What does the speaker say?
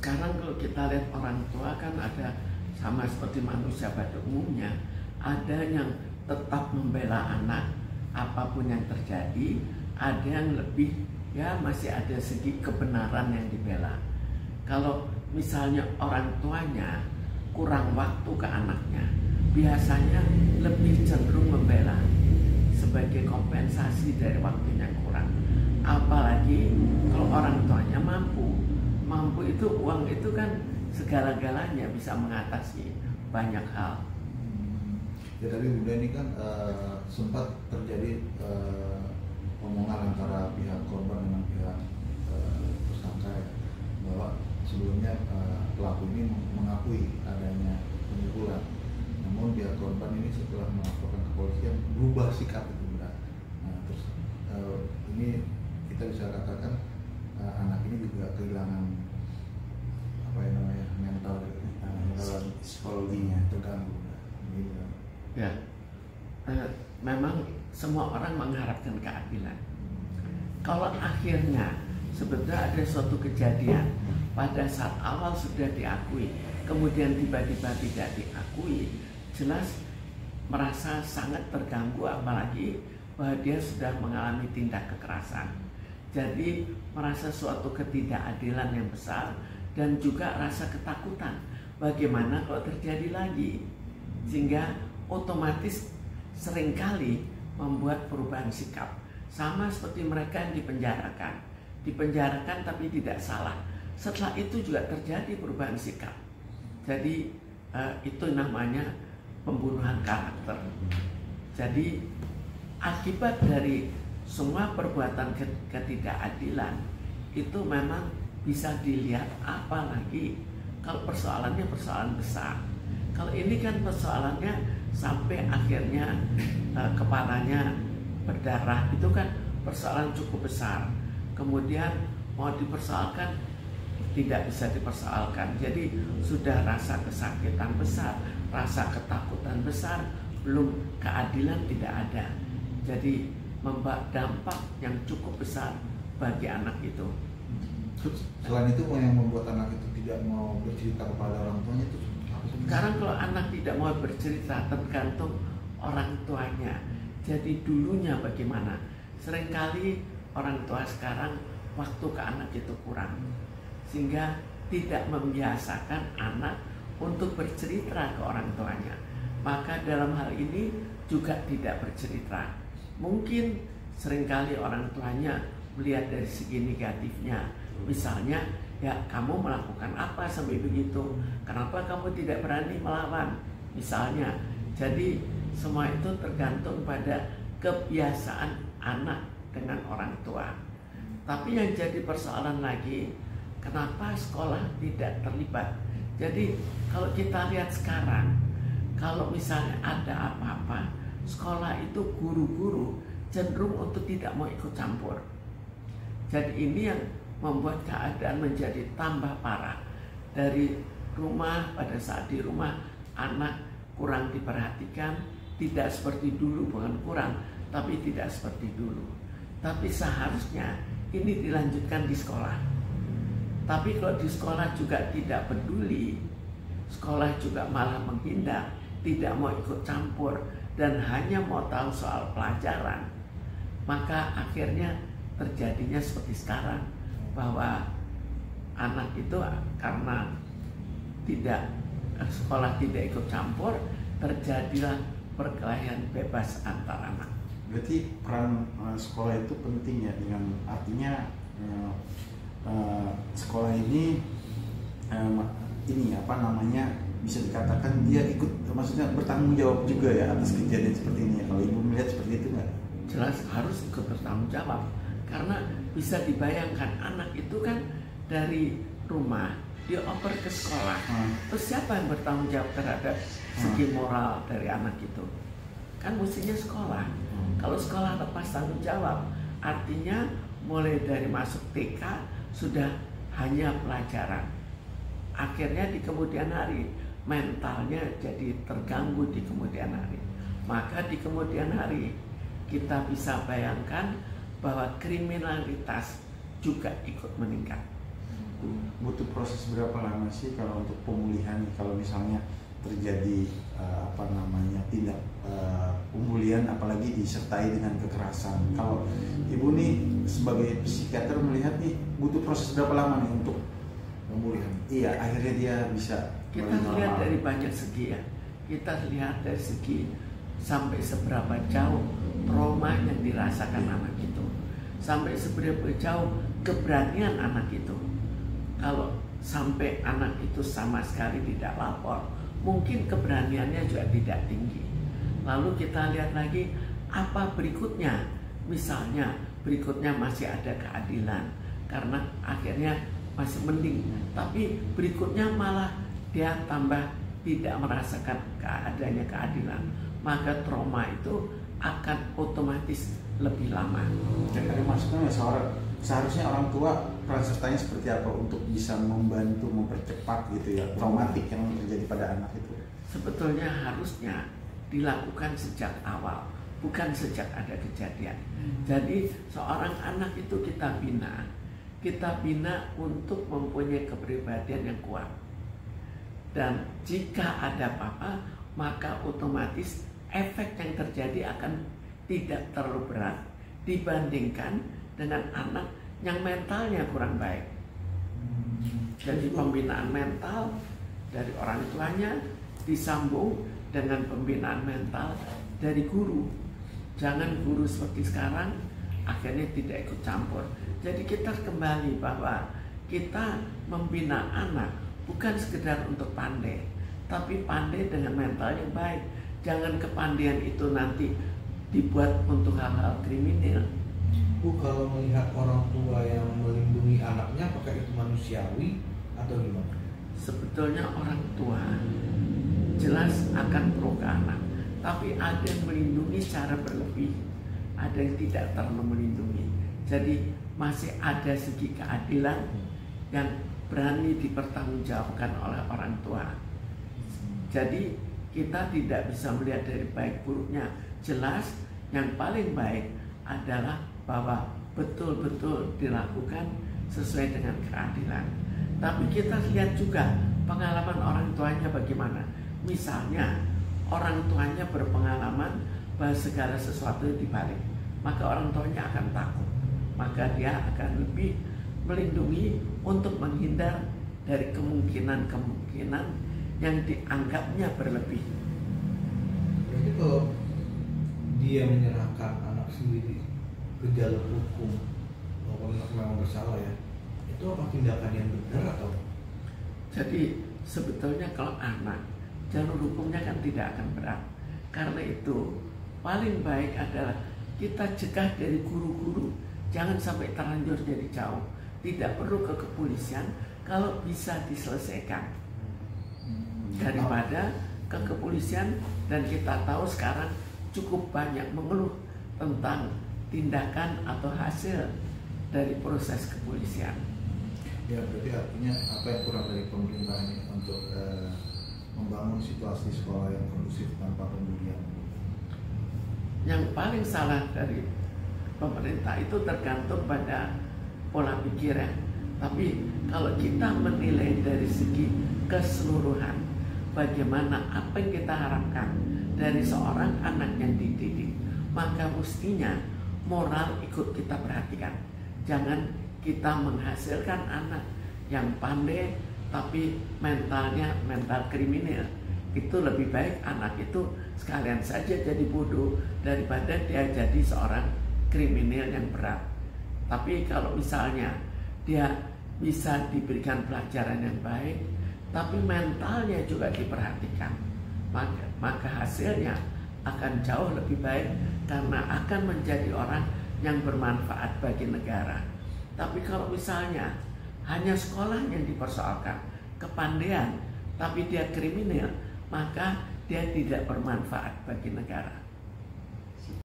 sekarang kalau kita lihat orang tua kan ada sama seperti manusia pada umumnya, ada yang tetap membela anak apapun yang terjadi, ada yang lebih ya masih ada segi kebenaran yang dibela. Kalau misalnya orang tuanya kurang waktu ke anaknya, biasanya lebih cenderung membela sebagai kompensasi dari waktunya kurang. Apalagi kalau orang tuanya mampu itu uang itu kan segala-galanya, bisa mengatasi banyak hal. Ya tadi Bunda ini kan sempat terjadi omongan antara pihak korban dengan pihak tersangka ya, bahwa sebelumnya pelaku ini mengakui adanya pemukulan, namun pihak korban ini setelah melaporkan ke kepolisian berubah sikap itu Bunda. Nah, terus ini kita bisa katakan anak ini juga kehilangan mental psikologinya terganggu. Ya, memang semua orang mengharapkan keadilan. Kalau akhirnya sebetulnya ada suatu kejadian pada saat awal sudah diakui, kemudian tiba-tiba tidak diakui, jelas merasa sangat terganggu, apalagi bahwa dia sudah mengalami tindak kekerasan. Jadi merasa suatu ketidakadilan yang besar dan juga rasa ketakutan bagaimana kalau terjadi lagi, sehingga otomatis seringkali membuat perubahan sikap, sama seperti mereka yang dipenjarakan tapi tidak salah, setelah itu juga terjadi perubahan sikap. Jadi itu namanya pembunuhan karakter. Jadi akibat dari semua perbuatan ketidakadilan itu memang bisa dilihat, apalagi kalau persoalannya persoalan besar. Kalau ini kan persoalannya sampai akhirnya kepalanya berdarah, itu kan persoalan cukup besar. Kemudian mau dipersoalkan tidak bisa dipersoalkan. Jadi sudah rasa kesakitan besar, rasa ketakutan besar, belum keadilan tidak ada. Jadi membawa dampak yang cukup besar bagi anak itu. Selain itu yang membuat anak itu tidak mau bercerita kepada orang tuanya itu apa sih? Sekarang kalau anak tidak mau bercerita tergantung orang tuanya. Jadi dulunya bagaimana? Seringkali orang tua sekarang waktu ke anak itu kurang, sehingga tidak membiasakan anak untuk bercerita ke orang tuanya. Maka dalam hal ini juga tidak bercerita. Mungkin seringkali orang tuanya melihat dari segi negatifnya. Misalnya, ya kamu melakukan apa sampai begitu? Kenapa kamu tidak berani melawan? Misalnya, jadi semua itu tergantung pada kebiasaan anak dengan orang tua. Tapi yang jadi persoalan lagi, kenapa sekolah tidak terlibat? Jadi kalau kita lihat sekarang, kalau misalnya ada apa-apa, sekolah itu guru-guru cenderung untuk tidak mau ikut campur. Jadi ini yang membuat keadaan menjadi tambah parah. Dari rumah, pada saat di rumah anak kurang diperhatikan, tidak seperti dulu, bukan kurang, tapi tidak seperti dulu. Tapi seharusnya ini dilanjutkan di sekolah. Tapi kalau di sekolah juga tidak peduli, sekolah juga malah menghindar, tidak mau ikut campur, dan hanya mau tahu soal pelajaran, maka akhirnya terjadinya seperti sekarang, bahwa anak itu karena tidak sekolah tidak ikut campur, terjadilah perkelahian bebas antar anak. Berarti peran sekolah itu penting ya, dengan artinya sekolah ini bisa dikatakan dia ikut, maksudnya bertanggung jawab juga ya atas kejadian seperti ini. Kalau Ibu melihat seperti itu nggak? Jelas harus ikut bertanggung jawab, karena bisa dibayangkan anak itu kan dari rumah dioper ke sekolah, terus siapa yang bertanggung jawab terhadap segi moral dari anak itu? Kan mestinya sekolah. Kalau sekolah lepas tanggung jawab, artinya mulai dari masuk TK sudah hanya pelajaran. Akhirnya di kemudian hari mentalnya jadi terganggu di kemudian hari. Maka di kemudian hari kita bisa bayangkan bahwa kriminalitas juga ikut meningkat. Butuh proses proses berapa lama sih kalau untuk pemulihan kalau misalnya terjadi tindak pembulian apalagi disertai dengan kekerasan? Kalau ibu nih sebagai psikiater melihat nih butuh proses berapa lama nih untuk pemulihan? Iya, akhirnya dia bisa. Kita lihat dari banyak segi ya. Kita lihat dari segi sampai seberapa jauh trauma yang dirasakan anak itu, sampai seberapa jauh keberanian anak itu. Kalau sampai anak itu sama sekali tidak lapor, mungkin keberaniannya juga tidak tinggi. Lalu kita lihat lagi apa berikutnya. Misalnya berikutnya masih ada keadilan karena akhirnya masih mending, tapi berikutnya malah dia tambah tidak merasakan adanya keadilan, maka trauma itu akan otomatis lebih lama. Jadi maksudnya seharusnya orang tua peran sertanya seperti apa untuk bisa membantu mempercepat gitu ya traumatik yang terjadi pada anak itu? Sebetulnya harusnya dilakukan sejak awal, bukan sejak ada kejadian. Jadi seorang anak itu kita bina untuk mempunyai kepribadian yang kuat. Dan jika ada apa-apa, maka otomatis efek yang terjadi akan tidak terlalu berat dibandingkan dengan anak yang mentalnya kurang baik. Jadi pembinaan mental dari orang tuanya disambung dengan pembinaan mental dari guru. Jangan guru seperti sekarang akhirnya tidak ikut campur. Jadi kita kembali bahwa kita membina anak bukan sekedar untuk pandai, tapi pandai dengan mental yang baik. Jangan kepandaian itu nanti dibuat untuk hal-hal kriminal. Bu, kalau melihat orang tua yang melindungi anaknya, apakah itu manusiawi atau gimana? Sebetulnya orang tua jelas akan pro ke anak, tapi ada yang melindungi secara berlebih, ada yang tidak terlalu melindungi. Jadi masih ada segi keadilan yang berani dipertanggungjawabkan oleh orang tua. Jadi kita tidak bisa melihat dari baik buruknya. Jelas yang paling baik adalah bahwa betul-betul dilakukan sesuai dengan keadilan. Tapi kita lihat juga pengalaman orang tuanya bagaimana. Misalnya orang tuanya berpengalaman bahwa segala sesuatu dibalik, maka orang tuanya akan takut, maka dia akan lebih melindungi untuk menghindar dari kemungkinan-kemungkinan yang dianggapnya berlebih. Jadi kalau dia menyerahkan anak sendiri ke jalur hukum, walaupun anak memang bersalah ya, itu apa tindakan yang benar atau? Jadi sebetulnya kalau anak, jalur hukumnya kan tidak akan berat. Karena itu paling baik adalah kita cegah dari guru-guru, jangan sampai terlanjur jadi jauh. Tidak perlu ke kepolisian kalau bisa diselesaikan daripada ke kepolisian. Dan kita tahu sekarang cukup banyak mengeluh tentang tindakan atau hasil dari proses kepolisian. Ya, berarti artinya apa yang kurang dari pemerintah ini untuk membangun situasi sekolah yang kondusif tanpa pembulian? Yang paling salah dari pemerintah itu tergantung pada pola pikir ya. Tapi kalau kita menilai dari segi keseluruhan, bagaimana apa yang kita harapkan dari seorang anak yang dididik, maka mestinya moral ikut kita perhatikan. Jangan kita menghasilkan anak yang pandai tapi mentalnya mental kriminal. Itu lebih baik anak itu sekalian saja jadi bodoh daripada dia jadi seorang kriminal yang berat. Tapi kalau misalnya dia bisa diberikan pelajaran yang baik, tapi mentalnya juga diperhatikan, maka hasilnya akan jauh lebih baik karena akan menjadi orang yang bermanfaat bagi negara. Tapi kalau misalnya hanya sekolah yang dipersoalkan, kepandaian, tapi dia kriminal, maka dia tidak bermanfaat bagi negara.